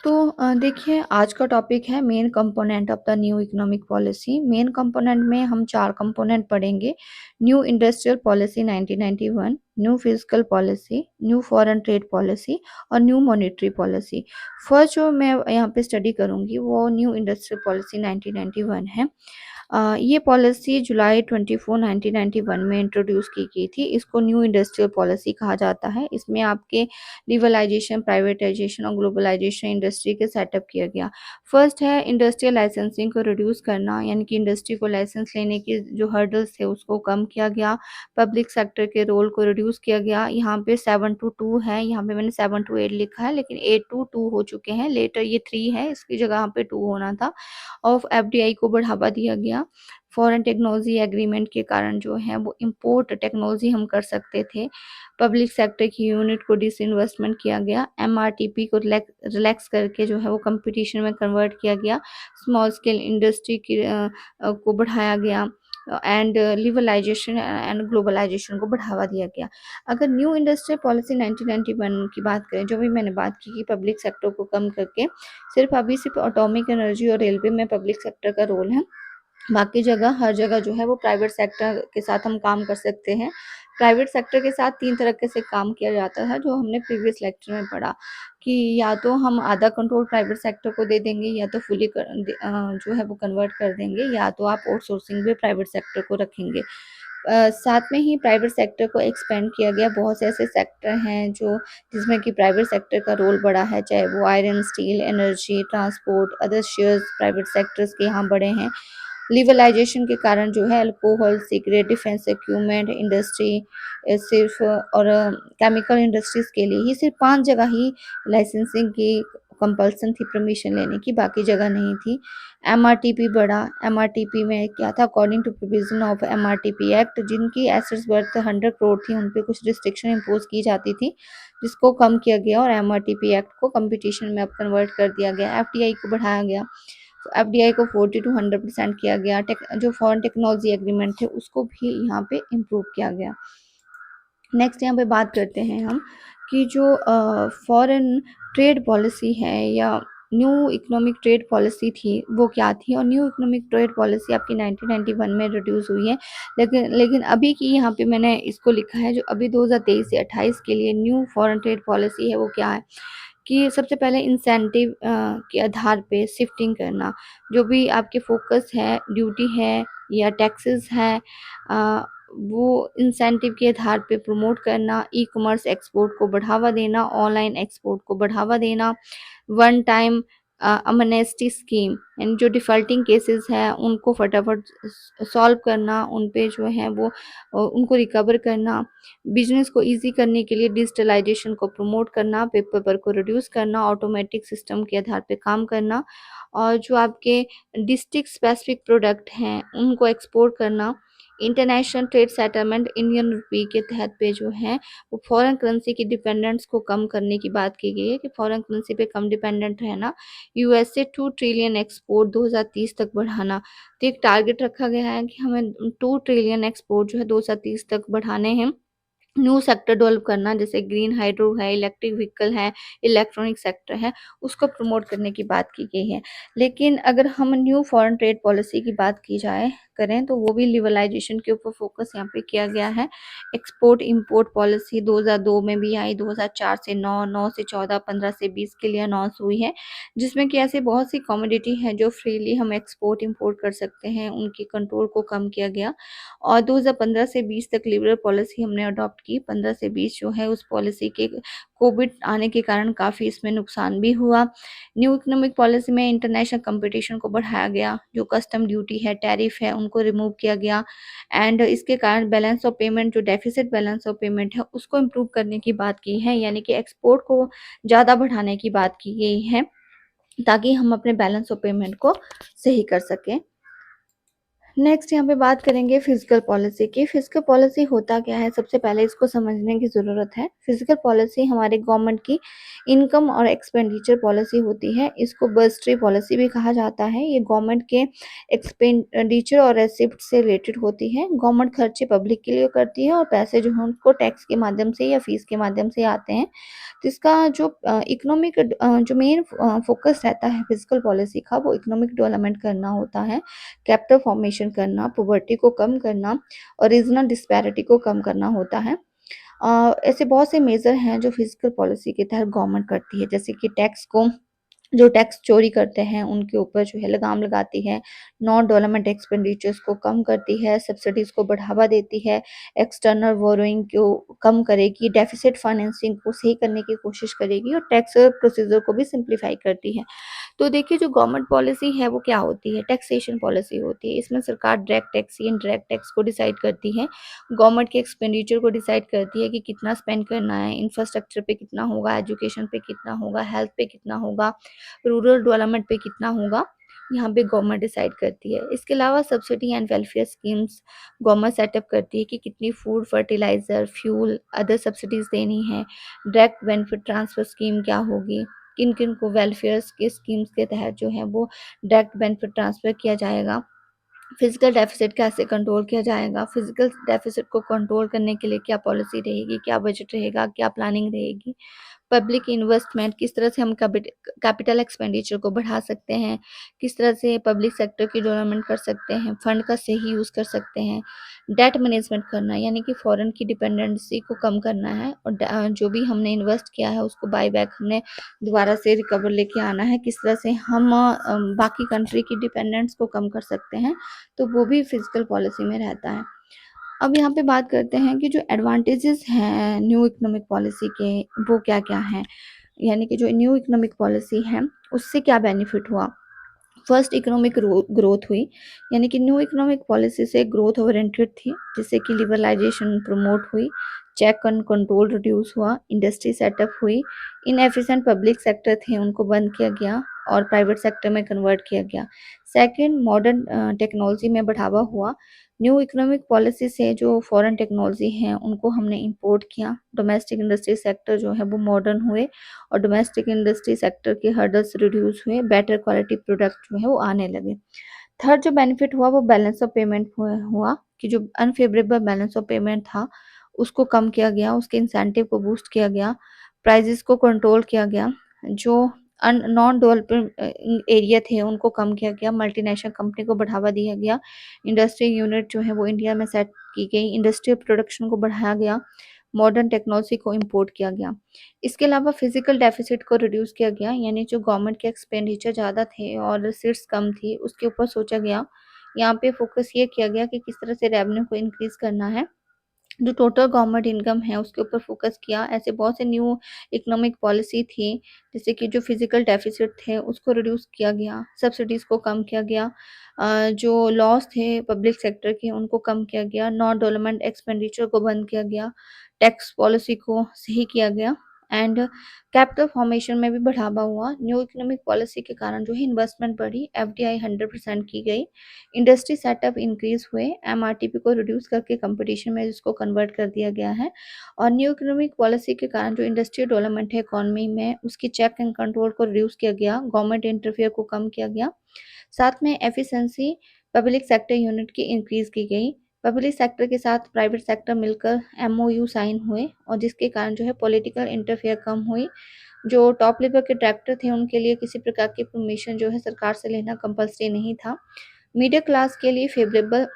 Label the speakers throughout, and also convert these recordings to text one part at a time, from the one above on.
Speaker 1: तो देखिए आज का टॉपिक है main component of the new economic policy. Main component में हम 4 कंपोनेंट पढ़ेंगे। New industrial policy 1991, new physical policy, new foreign trade policy और न्यू मॉनेटरी पॉलिसी। फर्स्ट जो मैं यहाँ पे स्टडी करूँगी वो न्यू इंडस्ट्रियल पॉलिसी 1991 है। ये पॉलिसी जुलाई 24, 1991 में इंट्रोड्यूस की गई थी। इसको न्यू इंडस्ट्रियल पॉलिसी कहा जाता है। इसमें आपके लिबरलाइजेशन, प्राइवेटाइजेशन और ग्लोबलाइजेशन इंडस्ट्री के सेटअप किया गया। फर्स्ट है इंडस्ट्रियल लाइसेंसिंग को रिड्यूस करना, यानी कि इंडस्ट्री को लाइसेंस लेने के जो हर्डल्स थे उसको कम किया गया। पब्लिक सेक्टर के रोल को रिड्यूस किया गया। यहाँ पे 7 to 2 है, यहाँ पे मैंने 7 to 8 लिखा है लेकिन 8 to 2 हो चुके हैं। लेटर ये 3 है, इसकी जगह यहाँ पे 2 होना था। ऑफ एफडीआई को बढ़ावा दिया गया। फॉरेन टेक्नोलॉजी एग्रीमेंट के कारण जो है वो इम्पोर्ट टेक्नोलॉजी हम कर सकते थे। पब्लिक सेक्टर की यूनिट को डिसइन्वेस्टमेंट किया गया। एमआरटीपी को रिलैक्स करके जो है वो कंपटीशन में कन्वर्ट किया गया। स्मॉल स्केल इंडस्ट्री को बढ़ाया गया एंड लिबरलाइजेशन एंड ग्लोबलाइजेशन को बढ़ावा दिया गया। अगर न्यू इंडस्ट्रियल पॉलिसी 1991 की बात करें, जो भी मैंने बात की कि पब्लिक सेक्टर को कम करके सिर्फ एटॉमिक एनर्जी और रेलवे में पब्लिक सेक्टर का रोल है। बाकी जगह हर जगह जो है वो प्राइवेट सेक्टर के साथ हम काम कर सकते हैं। प्राइवेट सेक्टर के साथ 3 तरीके से काम किया जाता है, जो हमने प्रीवियस लेक्चर में पढ़ा कि या तो हम आधा कंट्रोल प्राइवेट सेक्टर को दे देंगे या तो जो है वो कन्वर्ट कर देंगे, या तो आप आउटसोर्सिंग भी प्राइवेट सेक्टर को रखेंगे। साथ में ही प्राइवेट सेक्टर को एक्सपेंड किया गया। बहुत से ऐसे सेक्टर हैं जो जिसमें कि प्राइवेट सेक्टर का रोल बड़ा है, चाहे वो iron, steel, energy, transport, other shares private sectors के यहाँ बड़े हैं। लिबरलाइजेशन के कारण जो है alcohol, cigarette, defence equipment industry सिर्फ और केमिकल इंडस्ट्रीज के लिए ही सिर्फ 5 जगह ही लाइसेंसिंग की कंपल्सन थी परमिशन लेने की, बाकी जगह नहीं थी। एमआरटीपी बढ़ा। एमआरटीपी में क्या था, according to provision of MRTP act, जिनकी एसेट्स वर्थ 100 करोड़ थी उन पे कुछ रिस्ट्रिक्शन इम्पोज की जाती थी, जिसको कम किया गया और एमआरटीपी एक्ट को कंपटीशन में अब कन्वर्ट कर दिया गया। एफडीआई को बढ़ाया गया। एफडीआई को 40 to 100% किया गया। जो फॉरेन टेक्नोलॉजी एग्रीमेंट थे उसको भी यहाँ पे इम्प्रूव किया गया। नेक्स्ट यहाँ पे बात करते हैं हम कि जो फॉरेन ट्रेड पॉलिसी है या न्यू इकोनॉमिक ट्रेड पॉलिसी थी वो क्या थी, और न्यू इकोनॉमिक ट्रेड पॉलिसी आपकी 1991 में रिड्यूस हुई है। लेकिन लेकिन अभी की यहाँ पे मैंने इसको लिखा है, जो अभी 2023 से 28 के लिए न्यू फॉरेन ट्रेड पॉलिसी है वो क्या है कि सबसे पहले इंसेंटिव के आधार पे शिफ्टिंग करना। जो भी आपके फोकस है, ड्यूटी है या टैक्सेस है, वो इंसेंटिव के आधार पे प्रमोट करना। ई कॉमर्स एक्सपोर्ट को बढ़ावा देना, ऑनलाइन एक्सपोर्ट को बढ़ावा देना। वन टाइम अमनेस्टी स्कीम, यानी जो डिफ़ॉल्टिंग केसेस हैं उनको फटाफट सॉल्व करना, उन पे जो है वो उनको रिकवर करना। बिजनेस को इजी करने के लिए डिजिटलाइजेशन को प्रमोट करना, पेपर वर्क को रिड्यूस करना, ऑटोमेटिक सिस्टम के आधार पे काम करना, और जो आपके डिस्ट्रिक्ट स्पेसिफिक प्रोडक्ट हैं उनको एक्सपोर्ट करना। International trade settlement Indian rupee के तहत पे जो है वो फॉरेन करेंसी की डिपेंडेंस को कम करने की बात की गई है कि फॉरेन करेंसी पे कम डिपेंडेंट रहना। यूएस से 2 ट्रिलियन एक्सपोर्ट 2030 तक बढ़ाना। तो एक टारगेट रखा गया है कि हमें 2 ट्रिलियन एक्सपोर्ट जो है 2030 तक बढ़ाने हैं। न्यू सेक्टर डेवलप करना, जैसे ग्रीन हाइड्रो है, इलेक्ट्रिक व्हीकल है, इलेक्ट्रॉनिक सेक्टर है, उसको प्रमोट करने की बात की गई है। लेकिन अगर हम न्यू फॉरेन ट्रेड पॉलिसी की बात की जाए करें तो वो भी लिबरलाइजेशन के ऊपर फोकस यहाँ पे किया गया है। एक्सपोर्ट इंपोर्ट पॉलिसी 2002 में भी आई, 2004 से 9, 9 से 14, 15 से 20 के लिए अनाउंस हुई है, जिसमें कि ऐसे बहुत सी कमोडिटी हैं जो फ्रीली हम एक्सपोर्ट इंपोर्ट कर सकते हैं, उनकी कंट्रोल को कम किया गया। और 2015 से 20 तक लिबरल पॉलिसी हमने अडॉप्ट की। 15 से 20 जो है उस पॉलिसी के कोविड आने के कारण काफ़ी इसमें नुकसान भी हुआ। न्यू इकोनॉमिक पॉलिसी में इंटरनेशनल कंपटीशन को बढ़ाया गया। जो कस्टम ड्यूटी है, टैरिफ है, उनको रिमूव किया गया एंड इसके कारण बैलेंस ऑफ पेमेंट, जो डेफिसिट बैलेंस ऑफ पेमेंट है उसको इम्प्रूव करने की बात की है, यानी कि एक्सपोर्ट को ज़्यादा बढ़ाने की बात की गई है ताकि हम अपने बैलेंस ऑफ पेमेंट को सही कर सकें। नेक्स्ट यहाँ पे बात करेंगे फिजिकल पॉलिसी की। फिजिकल पॉलिसी होता क्या है, सबसे पहले इसको समझने की ज़रूरत है। फिजिकल पॉलिसी हमारे गवर्नमेंट की इनकम और एक्सपेंडिचर पॉलिसी होती है। इसको बजटरी पॉलिसी भी कहा जाता है। ये गवर्नमेंट के एक्सपेंडिचर और रेसिप्ट से रिलेटेड होती है। गवर्नमेंट खर्चे पब्लिक के लिए करती है और पैसे जो हैं उनको टैक्स के माध्यम से या फीस के माध्यम से आते हैं। तो इसका जो इकोनॉमिक जो मेन फोकस रहता है फिजिकल पॉलिसी का, वो इकोनॉमिक डेवलपमेंट करना होता है, कैपिटल फॉर्मेशन करना, पॉवर्टी को कम करना और रीजनल डिस्पैरिटी को कम करना होता है। ऐसे बहुत से मेजर हैं जो फिजिकल पॉलिसी के तहत गवर्नमेंट करती है, जैसे कि टैक्स को, जो टैक्स चोरी करते हैं उनके ऊपर जो है लगाम लगाती है, नॉन डेवलपमेंट एक्सपेंडिचर्स को कम करती है, सब्सिडीज को बढ़ावा देती है, एक्सटर्नल बोरोइंग को कम करेगी, डेफिसिट फाइनेंसिंग को सही करने की कोशिश करेगी और टैक्स प्रोसीजर को भी सिंप्लीफाई करती है। तो देखिए, जो गवर्नमेंट पॉलिसी है वो क्या होती है, टैक्सेशन पॉलिसी होती है। इसमें सरकार डायरेक्ट टैक्स या इनडायरेक्ट टैक्स को डिसाइड करती है, गवर्नमेंट के एक्सपेंडिचर को डिसाइड करती है कि कितना स्पेंड करना है, इंफ्रास्ट्रक्चर पे कितना होगा, एजुकेशन पे कितना होगा, हेल्थ पे कितना होगा, रूरल डेवलपमेंट पे कितना होगा, यहाँ पे गवर्नमेंट डिसाइड करती है। इसके अलावा subsidy and welfare schemes government setup करती है कि कितनी food, fertiliser, fuel, other subsidies देनी है, डायरेक्ट बेनिफिट ट्रांसफर स्कीम क्या होगी, किन किन को वेलफेयर के स्कीम्स के तहत जो है वो डायरेक्ट बेनिफिट ट्रांसफर किया जाएगा, फिजिकल डेफिसिट कैसे कंट्रोल किया जाएगा, फिजिकल डेफिसिट को कंट्रोल करने के लिए क्या पॉलिसी रहेगी, क्या बजट रहेगा, क्या प्लानिंग रहेगी, पब्लिक इन्वेस्टमेंट, किस तरह से हम कैपिटल एक्सपेंडिचर को बढ़ा सकते हैं, किस तरह से पब्लिक सेक्टर की डेवलपमेंट कर सकते हैं, फंड का सही यूज़ कर सकते हैं, डेट मैनेजमेंट करना यानी कि फॉरेन की डिपेंडेंसी को कम करना है और जो भी हमने इन्वेस्ट किया है उसको बाय बैक हमने दोबारा से रिकवर लेके आना है, किस तरह से हम बाकी कंट्री की डिपेंडेंस को कम कर सकते हैं, तो वो भी फिजिकल पॉलिसी में रहता है। अब यहाँ पे बात करते हैं कि जो एडवांटेजेस हैं न्यू इकोनॉमिक पॉलिसी के, वो क्या-क्या हैं? यानी कि जो न्यू इकोनॉमिक पॉलिसी है, उससे क्या बेनिफिट हुआ? फर्स्ट, इकोनॉमिक ग्रोथ हुई, यानी कि न्यू इकोनॉमिक पॉलिसी से ग्रोथ ओरिएंटेड थी, जिससे कि लिबरलाइजेशन प्रमोट हुई, चेक एंड कंट्रोल रिड्यूस हुआ, इंडस्ट्री सेटअप हुई, इनएफिशिएंट पब्लिक सेक्टर थे उनको बंद किया गया और प्राइवेट सेक्टर में कन्वर्ट किया गया। सेकंड, मॉडर्न टेक्नोलॉजी में बढ़ावा हुआ। न्यू इकोनॉमिक पॉलिसी से जो फॉरेन टेक्नोलॉजी हैं उनको हमने इंपोर्ट किया, डोमेस्टिक इंडस्ट्री सेक्टर जो है वो मॉडर्न हुए और डोमेस्टिक इंडस्ट्री सेक्टर के हर्डल्स रिड्यूस हुए, बेटर क्वालिटी प्रोडक्ट जो है वो आने लगे। थर्ड जो बेनिफिट हुआ वो बैलेंस ऑफ पेमेंट हुआ कि जो अनफेवरेबल बैलेंस ऑफ पेमेंट था उसको कम किया गया, उसके इंसेंटिव को बूस्ट किया गया, प्राइजेस को कंट्रोल किया गया, जो नॉन डेवलपिंग एरिया थे उनको कम किया गया, मल्टीनेशनल कंपनी को बढ़ावा दिया गया, इंडस्ट्री यूनिट जो है वो इंडिया में सेट की गई, इंडस्ट्रियल प्रोडक्शन को बढ़ाया गया, मॉडर्न टेक्नोलॉजी को इम्पोर्ट किया गया। इसके अलावा फिजिकल डेफिसिट को रिड्यूस किया गया, यानी जो गवर्नमेंट के एक्सपेंडिचर ज़्यादा थे और रिसीट्स कम थी उसके ऊपर सोचा गया। यहाँ पे फोकस ये किया गया कि किस तरह से रेवेन्यू को इंक्रीज करना है, जो टोटल गवर्नमेंट इनकम है उसके ऊपर फोकस किया। ऐसे बहुत से न्यू इकोनॉमिक पॉलिसी थी, जैसे कि जो फिजिकल डेफिसिट थे उसको रिड्यूस किया गया, सब्सिडीज को कम किया गया, जो लॉस थे पब्लिक सेक्टर के उनको कम किया गया, नॉन डेवलपमेंट एक्सपेंडिचर को बंद किया गया, टैक्स पॉलिसी को सही किया गया एंड कैपिटल फॉर्मेशन में भी बढ़ावा हुआ। न्यू इकोनॉमिक पॉलिसी के कारण जो है इन्वेस्टमेंट बढ़ी, एफडीआई 100% की गई, इंडस्ट्री सेटअप इंक्रीज हुए, एमआरटीपी को रिड्यूस करके कंपटीशन में इसको कन्वर्ट कर दिया गया है और न्यू इकोनॉमिक पॉलिसी के कारण जो इंडस्ट्रियल डेवलपमेंट है इकोनॉमी में उसकी चेक एंड कंट्रोल को रिड्यूस किया गया, गवर्नमेंट इंटरफेयर को कम किया गया, साथ में एफिशिएंसी पब्लिक सेक्टर यूनिट की इंक्रीज की गई, पब्लिक सेक्टर के साथ प्राइवेट सेक्टर मिलकर एमओयू साइन हुए और जिसके कारण जो है पॉलिटिकल इंटरफेयर कम हुई, जो टॉप लेवल के डायरेक्टर थे उनके लिए किसी प्रकार की परमिशन जो है सरकार से लेना कंपल्सरी नहीं था, मिडिल क्लास के लिए फेवरेबल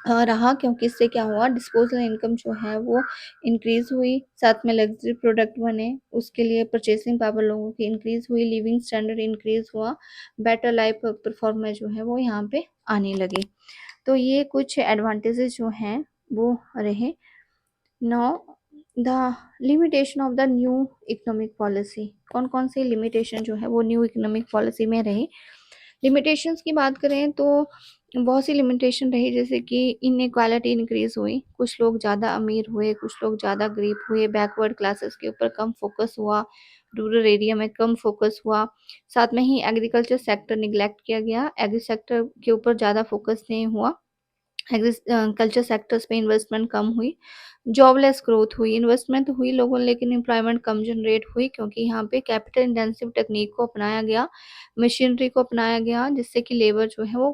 Speaker 1: रहा, क्योंकि इससे क्या हुआ, डिस्पोजल इनकम जो है वो इंक्रीज हुई, साथ में लग्जरी प्रोडक्ट बने, उसके लिए परचेसिंग पावर लोगों की इंक्रीज हुई, लिविंग स्टैंडर्ड इंक्रीज हुआ, बेटर लाइफ परफॉर्मेंस जो है वो यहाँ पे आने लगी। तो ये कुछ एडवांटेजेस जो हैं वो रहे। Now the limitation of the new economic policy, कौन कौन से लिमिटेशन जो है वो न्यू इकोनॉमिक पॉलिसी में रहे। लिमिटेशंस की बात करें तो बहुत सी लिमिटेशन रही, जैसे कि इनइक्वालिटी इंक्रीज़ हुई, कुछ लोग ज़्यादा अमीर हुए, कुछ लोग ज़्यादा गरीब हुए, बैकवर्ड क्लासेस के ऊपर कम फ़ोकस हुआ, रूरल एरिया में कम फ़ोकस हुआ। साथ में ही एग्रीकल्चर सेक्टर निग्लेक्ट किया गया, एग्री सेक्टर के ऊपर ज़्यादा फ़ोकस नहीं हुआ। कल्चर सेक्टर्स पे इन्वेस्टमेंट कम हुई, जॉबलेस ग्रोथ हुई, इन्वेस्टमेंट तो हुई लोगों ने, लेकिन एम्प्लॉयमेंट कम जनरेट हुई, क्योंकि यहाँ पे कैपिटल इंटेंसिव टेक्निक को अपनाया गया, मशीनरी को अपनाया गया, जिससे कि लेबर जो है वो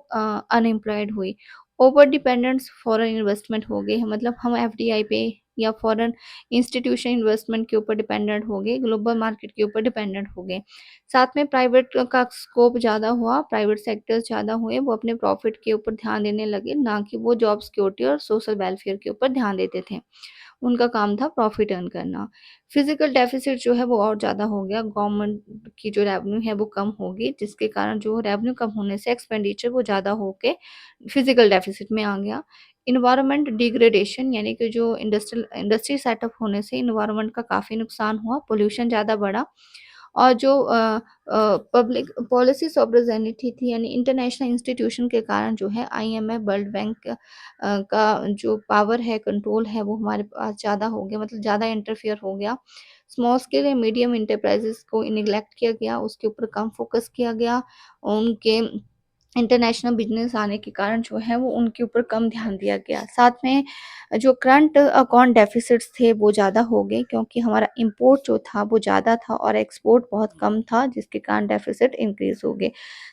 Speaker 1: अनएम्प्लॉयड हुई। ओवर डिपेंडेंस फॉरेन इन्वेस्टमेंट हो गए, मतलब हम एफडीआई पे या फॉरेन इंस्टीट्यूशन इन्वेस्टमेंट के ऊपर डिपेंडेंट हो गए, ग्लोबल मार्केट के ऊपर डिपेंडेंट हो गए। साथ में प्राइवेट का स्कोप ज़्यादा हुआ, प्राइवेट सेक्टर्स ज़्यादा हुए, वो अपने प्रॉफिट के ऊपर ध्यान देने लगे, ना कि वो जॉब सिक्योरिटी और सोशल वेलफेयर के ऊपर ध्यान देते थे। उनका काम था प्रॉफिट अर्न करना। फिजिकल डेफिसिट जो है वो और ज़्यादा हो गया, गवर्नमेंट की जो रेवेन्यू है वो कम होगी, जिसके कारण जो रेवेन्यू कम होने से एक्सपेंडिचर वो ज़्यादा होके फिजिकल डेफिसिट में आ गया। एनवायरनमेंट डिग्रेडेशन, यानी कि जो इंडस्ट्री सेटअप होने से एनवायरनमेंट का काफ़ी नुकसान हुआ, पोल्यूशन ज़्यादा बढ़ा, और जो पब्लिक पॉलिसी सॉवरेनिटी थी, यानी इंटरनेशनल इंस्टीट्यूशन के कारण जो है आईएमएफ, वर्ल्ड बैंक का जो पावर है, कंट्रोल है, वो हमारे पास ज़्यादा हो गया, मतलब ज़्यादा इंटरफियर हो गया। स्मॉल स्केल या मीडियम एंटरप्राइजेज़ को नेग्लेक्ट किया गया, उसके ऊपर कम फोकस किया गया। उनके इंटरनेशनल बिज़नेस आने के कारण जो है वो उनके ऊपर कम ध्यान दिया गया। साथ में जो करंट अकाउंट डेफ़िसिट्स थे वो ज़्यादा हो गए, क्योंकि हमारा इम्पोर्ट जो था वो ज़्यादा था और एक्सपोर्ट बहुत कम था, जिसके कारण डेफ़िसिट इंक्रीज़ हो गए।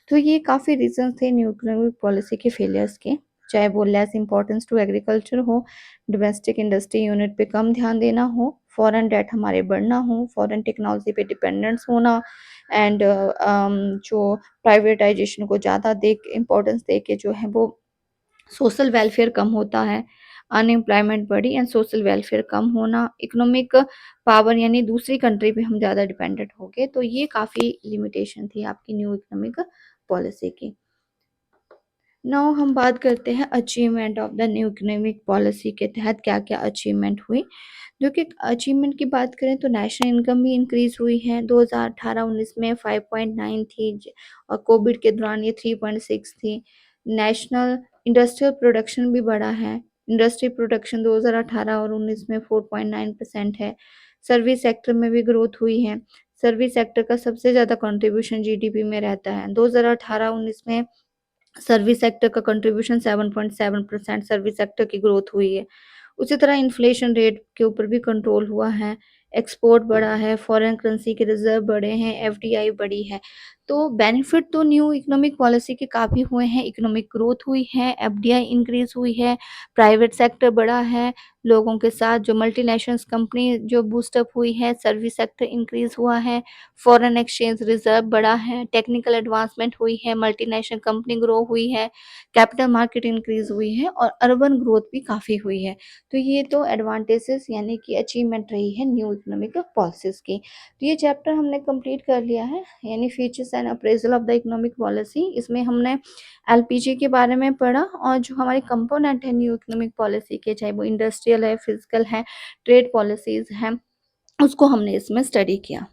Speaker 1: तो ये काफ़ी रीज़न्स थे न्यू इकोनॉमिक पॉलिसी के फेलियर्स के, चाहे वो लेस इम्पोर्टेंस टू एग्रीकल्चर हो, डोमेस्टिक इंडस्ट्री यूनिट पे कम ध्यान देना हो, फॉरेन डेट हमारे बढ़ना हो, फॉरेन टेक्नोलॉजी पे डिपेंडेंस होना, एंड जो प्राइवेटाइजेशन को ज़्यादा देख इम्पोर्टेंस दे के जो है वो सोशल वेलफेयर कम होता है, अनएम्प्लॉयमेंट बढ़ी एंड सोशल वेलफेयर कम होना, इकोनॉमिक पावर यानी दूसरी कंट्री पे हम ज़्यादा डिपेंडेंट हो गए। तो ये काफ़ी लिमिटेशन थी आपकी न्यू इकोनॉमिक पॉलिसी की। नाउ हम बात करते हैं achievement of the new economic policy के तहत क्या-क्या अचीवमेंट हुई। जो कि अचीवमेंट की बात करें तो नेशनल इनकम भी इंक्रीज़ हुई है, 2018-19 में 5.9 थी, और कोविड के दौरान ये 3.6 थी। नेशनल इंडस्ट्रियल प्रोडक्शन भी बढ़ा है, इंडस्ट्री प्रोडक्शन 2018 और 19 में 4.9% है। सर्विस सेक्टर में भी ग्रोथ हुई है, सर्विस सेक्टर का सबसे ज़्यादा कंट्रीब्यूशन जीडीपी में रहता है। 2018-19 में सर्विस सेक्टर का कंट्रीब्यूशन 7.7% सर्विस सेक्टर की ग्रोथ हुई है। उसी तरह इन्फ्लेशन रेट के ऊपर भी कंट्रोल हुआ है, एक्सपोर्ट बढ़ा है, फॉरेन करेंसी के रिज़र्व बढ़े हैं, एफडीआई बढ़ी है। तो बेनिफिट तो न्यू इकोनॉमिक पॉलिसी के काफ़ी हुए हैं, इकोनॉमिक ग्रोथ हुई है, एफडीआई इंक्रीज़ हुई है, प्राइवेट सेक्टर बढ़ा है, लोगों के साथ जो मल्टीनेशनल्स कंपनी जो बूस्ट अप हुई है, सर्विस सेक्टर इंक्रीज़ हुआ है, फॉरेन एक्सचेंज रिज़र्व बढ़ा है, टेक्निकल एडवांसमेंट हुई है, मल्टीनेशनल कंपनी ग्रो हुई है, कैपिटल मार्केट इंक्रीज़ हुई है और अर्बन ग्रोथ भी काफ़ी हुई है। तो ये तो एडवांटेजेस यानी कि अचीवमेंट रही है न्यू इकोनॉमिक पॉलिसीज़ की। तो ये चैप्टर हमने कंप्लीट कर लिया है, यानी features and appraisal of the economic policy. इसमें हमने एलपीजी के बारे में पढ़ा, और जो हमारे कंपोनेंट है न्यू इकोनॉमिक पॉलिसी के, चाहे वो इंडस्ट्रियल है, फिजिकल है, ट्रेड पॉलिसीज़ हैं, उसको हमने इसमें स्टडी किया।